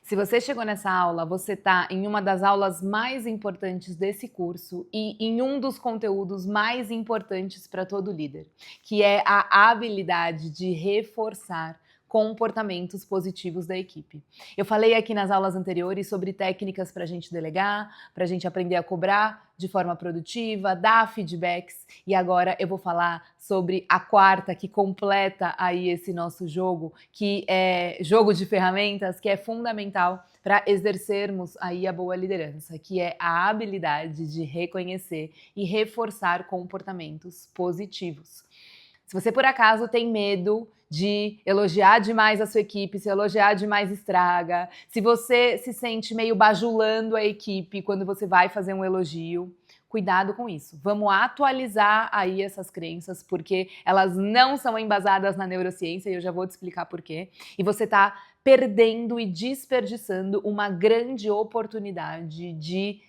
Se você chegou nessa aula, você está em uma das aulas mais importantes desse curso e em um dos conteúdos mais importantes para todo líder, que é a habilidade de reforçar comportamentos positivos da equipe. Eu falei aqui nas aulas anteriores sobre técnicas para a gente delegar, para a gente aprender a cobrar de forma produtiva, dar feedbacks, e agora eu vou falar sobre a quarta que completa aí esse nosso jogo, que é jogo de ferramentas, que é fundamental para exercermos aí a boa liderança, que é a habilidade de reconhecer e reforçar comportamentos positivos. Se você por acaso tem medo de elogiar demais a sua equipe, se elogiar demais estraga, se você se sente meio bajulando a equipe quando você vai fazer um elogio, cuidado com isso. Vamos atualizar aí essas crenças, porque elas não são embasadas na neurociência, e eu já vou te explicar por quê. E você está perdendo e desperdiçando uma grande oportunidade de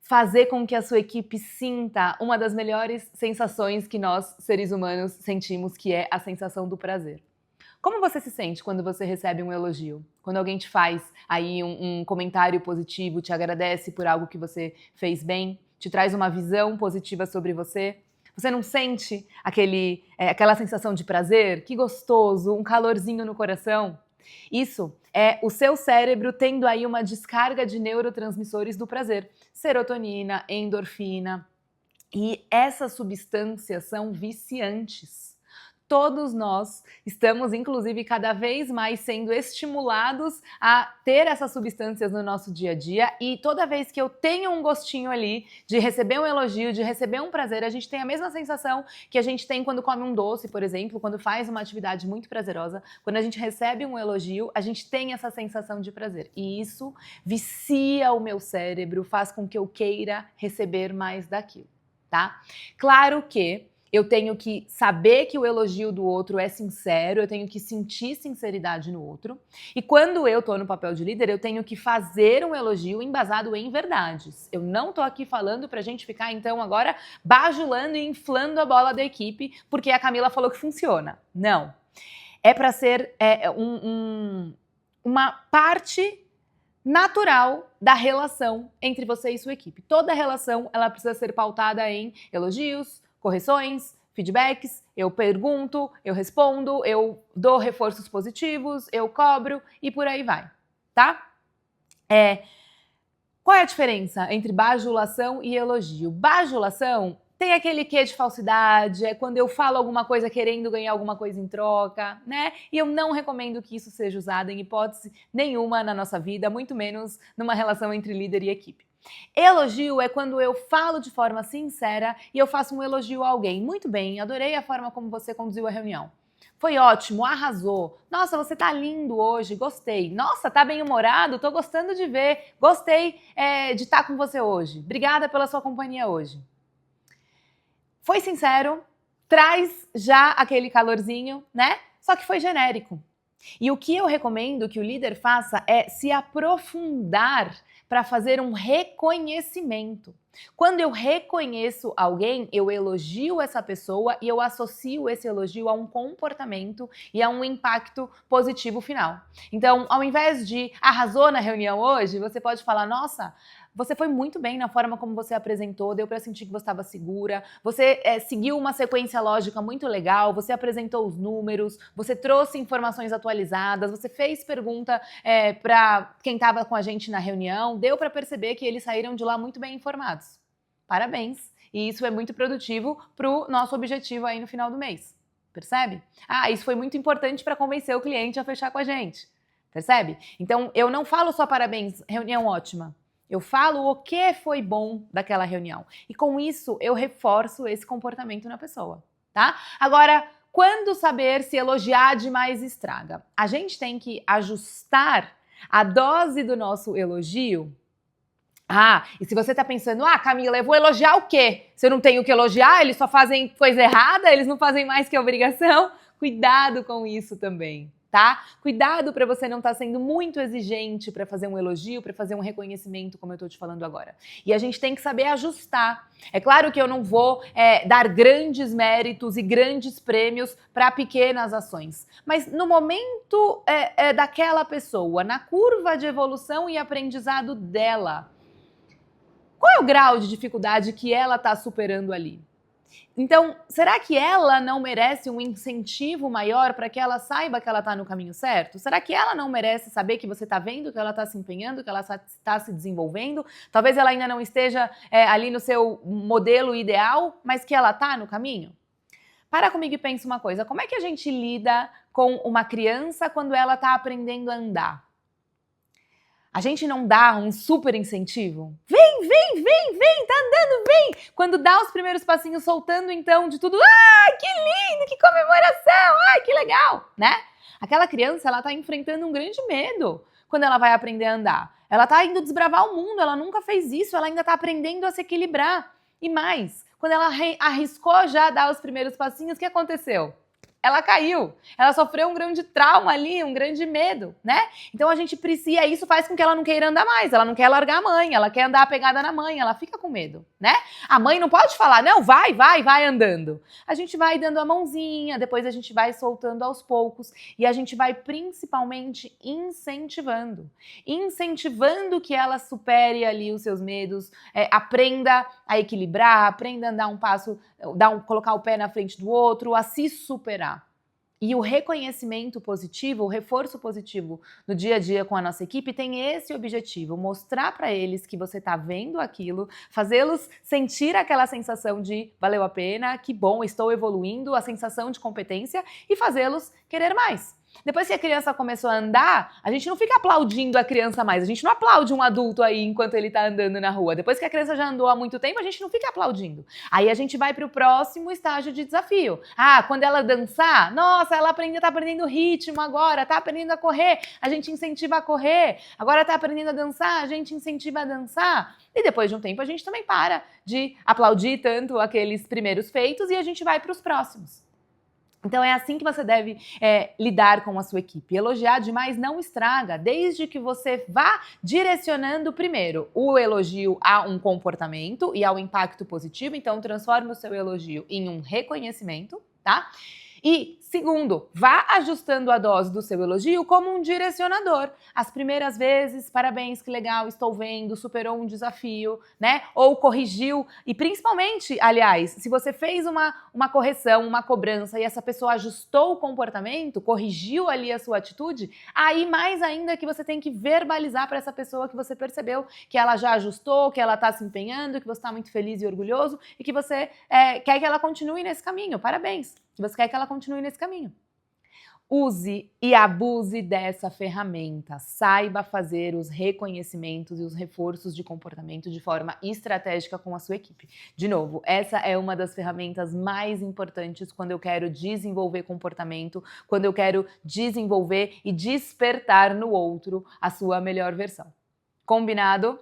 fazer com que a sua equipe sinta uma das melhores sensações que nós, seres humanos, sentimos, que é a sensação do prazer. Como você se sente quando você recebe um elogio? Quando alguém te faz aí um comentário positivo, te agradece por algo que você fez bem, te traz uma visão positiva sobre você? Você não sente aquela sensação de prazer? Que gostoso, um calorzinho no coração? Isso é o seu cérebro tendo aí uma descarga de neurotransmissores do prazer. Serotonina, endorfina. E essas substâncias são viciantes. Todos nós estamos, inclusive, cada vez mais sendo estimulados a ter essas substâncias no nosso dia a dia, e toda vez que eu tenho um gostinho ali de receber um elogio, de receber um prazer, a gente tem a mesma sensação que a gente tem quando come um doce, por exemplo, quando faz uma atividade muito prazerosa. Quando a gente recebe um elogio, a gente tem essa sensação de prazer, e isso vicia o meu cérebro, faz com que eu queira receber mais daquilo, tá? Claro que eu tenho que saber que o elogio do outro é sincero, eu tenho que sentir sinceridade no outro. E quando eu tô no papel de líder, eu tenho que fazer um elogio embasado em verdades. Eu não tô aqui falando pra gente ficar, então, agora bajulando e inflando a bola da equipe porque a Camila falou que funciona. Não. É pra ser uma parte natural da relação entre você e sua equipe. Toda relação, ela precisa ser pautada em elogios, correções, feedbacks, eu pergunto, eu respondo, eu dou reforços positivos, eu cobro e por aí vai, tá? Qual é a diferença entre bajulação e elogio? Bajulação tem aquele quê de falsidade, é quando eu falo alguma coisa querendo ganhar alguma coisa em troca, né? E eu não recomendo que isso seja usado em hipótese nenhuma na nossa vida, muito menos numa relação entre líder e equipe. Elogio é quando eu falo de forma sincera e eu faço um elogio a alguém. Muito bem, adorei a forma como você conduziu a reunião. Foi ótimo, arrasou. Nossa, você tá lindo hoje, gostei. Nossa, tá bem-humorado, tô gostando de ver. Gostei de estar com você hoje. Obrigada pela sua companhia hoje. Foi sincero, traz já aquele calorzinho, né? Só que foi genérico. E o que eu recomendo que o líder faça é se aprofundar para fazer um reconhecimento. Quando eu reconheço alguém, eu elogio essa pessoa e eu associo esse elogio a um comportamento e a um impacto positivo final. Então, ao invés de arrasou na reunião hoje, você pode falar, nossa, você foi muito bem na forma como você apresentou, deu para sentir que você estava segura, você seguiu uma sequência lógica muito legal, você apresentou os números, você trouxe informações atualizadas, você fez pergunta para quem estava com a gente na reunião, deu para perceber que eles saíram de lá muito bem informados. Parabéns! E isso é muito produtivo para o nosso objetivo aí no final do mês. Percebe? Ah, isso foi muito importante para convencer o cliente a fechar com a gente. Percebe? Então, eu não falo só parabéns, reunião ótima. Eu falo o que foi bom daquela reunião. E com isso, eu reforço esse comportamento na pessoa, tá? Agora, quando saber se elogiar demais estraga? A gente tem que ajustar a dose do nosso elogio. E se você tá pensando, Camila, eu vou elogiar o quê? Se eu não tenho o que elogiar, eles só fazem coisa errada, eles não fazem mais que obrigação. Cuidado com isso também, tá? Cuidado para você não estar sendo muito exigente para fazer um elogio, para fazer um reconhecimento, como eu tô te falando agora. E a gente tem que saber ajustar. É claro que eu não vou dar grandes méritos e grandes prêmios para pequenas ações, mas no momento daquela pessoa, na curva de evolução e aprendizado dela, qual é o grau de dificuldade que ela está superando ali? Então, será que ela não merece um incentivo maior para que ela saiba que ela está no caminho certo? Será que ela não merece saber que você está vendo que ela está se empenhando, que ela está se desenvolvendo? Talvez ela ainda não esteja ali no seu modelo ideal, mas que ela está no caminho? Para comigo e pensa uma coisa, como é que a gente lida com uma criança quando ela está aprendendo a andar? A gente não dá um super incentivo? Vem, tá andando, vem! Quando dá os primeiros passinhos soltando então de tudo, que lindo, que comemoração, que legal, né? Aquela criança, ela tá enfrentando um grande medo quando ela vai aprender a andar. Ela tá indo desbravar o mundo, ela nunca fez isso, ela ainda tá aprendendo a se equilibrar. E mais, quando ela arriscou já dar os primeiros passinhos, o que aconteceu? Ela caiu, ela sofreu um grande trauma ali, um grande medo, né? Então a gente precisa, isso faz com que ela não queira andar mais, ela não quer largar a mãe, ela quer andar apegada na mãe, ela fica com medo, né? A mãe não pode falar, não, vai andando. A gente vai dando a mãozinha, depois a gente vai soltando aos poucos e a gente vai principalmente incentivando que ela supere ali os seus medos, aprenda a equilibrar, aprenda a dar um passo, colocar o pé na frente do outro, a se superar. E o reconhecimento positivo, o reforço positivo no dia a dia com a nossa equipe tem esse objetivo, mostrar para eles que você está vendo aquilo, fazê-los sentir aquela sensação de valeu a pena, que bom, estou evoluindo, a sensação de competência e fazê-los querer mais. Depois que a criança começou a andar, a gente não fica aplaudindo a criança mais, a gente não aplaude um adulto aí enquanto ele tá andando na rua. Depois que a criança já andou há muito tempo, a gente não fica aplaudindo. Aí a gente vai pro próximo estágio de desafio. Quando ela dançar, nossa, ela tá aprendendo ritmo agora, tá aprendendo a correr, a gente incentiva a correr. Agora tá aprendendo a dançar, a gente incentiva a dançar. E depois de um tempo a gente também para de aplaudir tanto aqueles primeiros feitos e a gente vai pros próximos. Então é assim que você deve lidar com a sua equipe. Elogiar demais não estraga, desde que você vá direcionando primeiro o elogio a um comportamento e ao impacto positivo. Então transforme o seu elogio em um reconhecimento, tá? E, segundo, vá ajustando a dose do seu elogio como um direcionador. As primeiras vezes, parabéns, que legal, estou vendo, superou um desafio, né? Ou corrigiu. E principalmente, aliás, se você fez uma correção, uma cobrança e essa pessoa ajustou o comportamento, corrigiu ali a sua atitude, aí mais ainda que você tem que verbalizar para essa pessoa que você percebeu que ela já ajustou, que ela está se empenhando, que você está muito feliz e orgulhoso e que você quer que ela continue nesse caminho. Parabéns! Que você quer que ela continue nesse caminho. Use e abuse dessa ferramenta. Saiba fazer os reconhecimentos e os reforços de comportamento de forma estratégica com a sua equipe. De novo, essa é uma das ferramentas mais importantes quando eu quero desenvolver comportamento, quando eu quero desenvolver e despertar no outro a sua melhor versão. Combinado?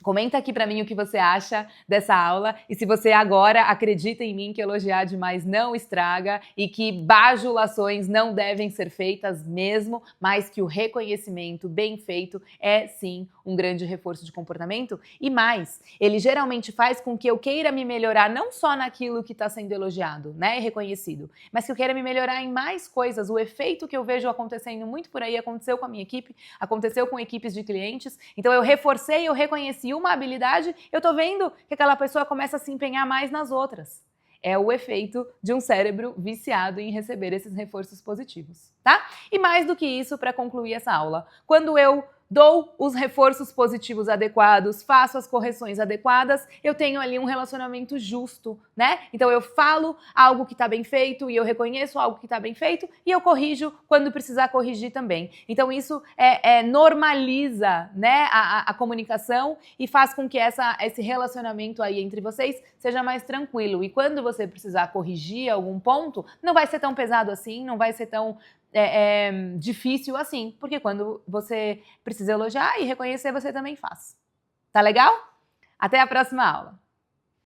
Comenta aqui pra mim o que você acha dessa aula e se você agora acredita em mim que elogiar demais não estraga e que bajulações não devem ser feitas mesmo, mas que o reconhecimento bem feito é sim um grande reforço de comportamento. E mais, ele geralmente faz com que eu queira me melhorar não só naquilo que está sendo elogiado, né, e reconhecido, mas que eu queira me melhorar em mais coisas. O efeito que eu vejo acontecendo muito por aí aconteceu com a minha equipe, aconteceu com equipes de clientes. Então eu reforcei, eu reconheci uma habilidade, eu tô vendo que aquela pessoa começa a se empenhar mais nas outras. É o efeito de um cérebro viciado em receber esses reforços positivos, tá? E mais do que isso, para concluir essa aula, quando eu dou os reforços positivos adequados, faço as correções adequadas, eu tenho ali um relacionamento justo, né? Então eu falo algo que está bem feito e eu reconheço algo que está bem feito e eu corrijo quando precisar corrigir também. Então isso normaliza, né, a comunicação e faz com que esse relacionamento aí entre vocês seja mais tranquilo. E quando você precisar corrigir algum ponto, não vai ser tão pesado assim, não vai ser tão difícil assim, porque quando você precisa elogiar e reconhecer, você também faz. Tá legal? Até a próxima aula!